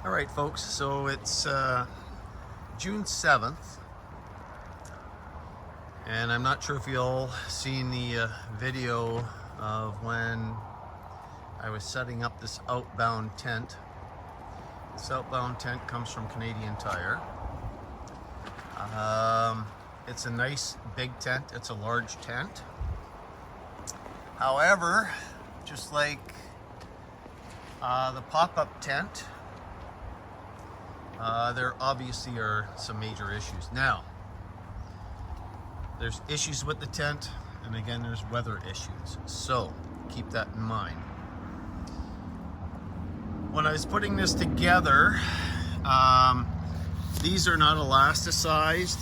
All right, folks, so it's June 7th, and I'm not sure if you all seen the video of when I was setting up this Outbound tent. This Outbound tent comes from Canadian Tire. It's a nice big tent. It's a large tent. However, just like the pop-up tent, there obviously are some major issues. Now, there's issues with the tent, and again, there's weather issues. So keep that in mind. When I was putting this together, these are not elasticized,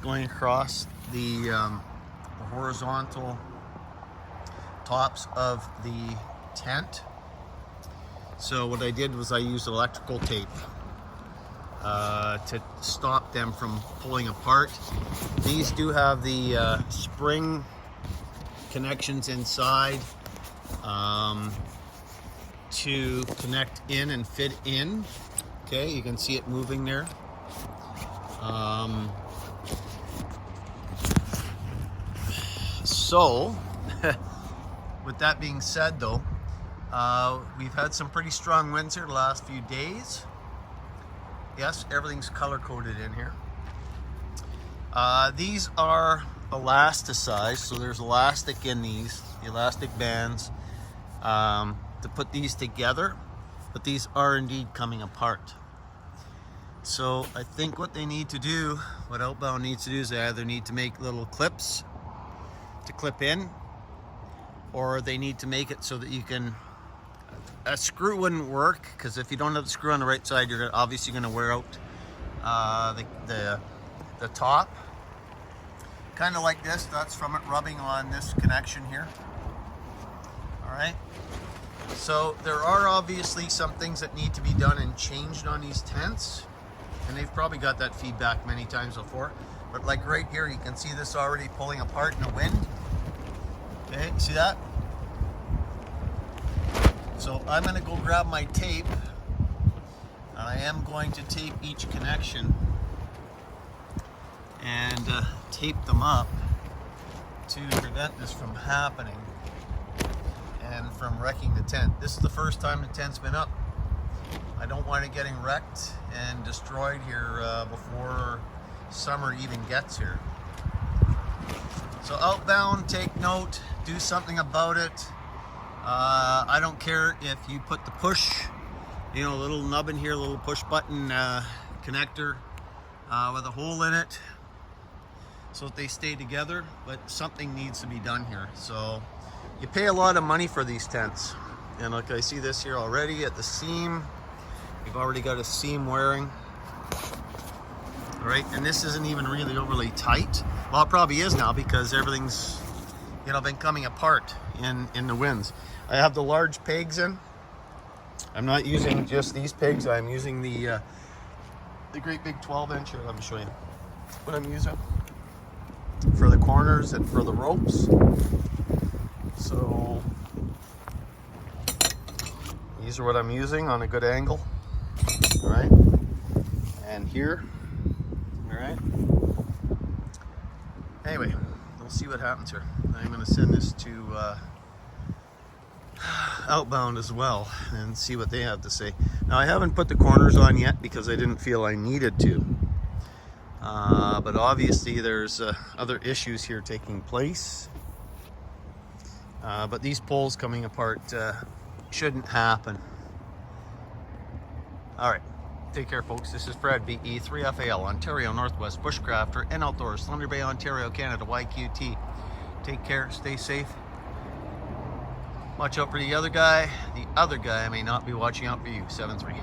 going across the horizontal tops of the tent. So what I did was I used electrical tape to stop them from pulling apart. These do have the spring connections inside to connect in and fit in. Okay, you can see it moving there. So with that being said though, we've had some pretty strong winds here the last few days. Yes, everything's color-coded in here. These are elasticized, so there's elastic in these, the elastic bands, to put these together, but these are indeed coming apart. So I think what they need to do, what Outbound needs to do, is they either need to make little clips to clip in, or they need to make it so that you can, a screw wouldn't work, because if you don't have the screw on the right side, you're obviously going to wear out the top. Kind of like this, that's from it rubbing on this connection here. All right. So there are obviously some things that need to be done and changed on these tents, and they've probably got that feedback many times before. But like right here, you can see this already pulling apart in the wind. Okay, see that? So I'm going to go grab my tape, and I am going to tape each connection and tape them up to prevent this from happening and from wrecking the tent. This is the first time the tent's been up. I don't want it getting wrecked and destroyed here before summer even gets here. So Outbound, take note, do something about it. I don't care if you put the push, you know, little nub in here, little push button connector with a hole in it so that they stay together, but something needs to be done here. So you pay a lot of money for these tents, and like I see this here already at the seam, we've already got a seam wearing. All right, and this isn't even really overly tight. Well, it probably is now because everything's, you know, been coming apart in the winds. I have the large pegs in. I'm not using just these pegs. I'm using the great big 12-inch. Here, let me show you what I'm using for the corners and for the ropes. So these are what I'm using on a good angle. All right, and here. All right. Anyway, we'll see what happens here. I'm going to send this to Outbound as well and see what they have to say. Now, I haven't put the corners on yet because I didn't feel I needed to. But obviously there's other issues here taking place. But these poles coming apart shouldn't happen. All right. Take care, folks. This is Fred, BE3FAL, Ontario Northwest Bushcrafter and Outdoors, Thunder Bay, Ontario, Canada, YQT. Take care, stay safe. Watch out for the other guy. The other guy may not be watching out for you. 7-3.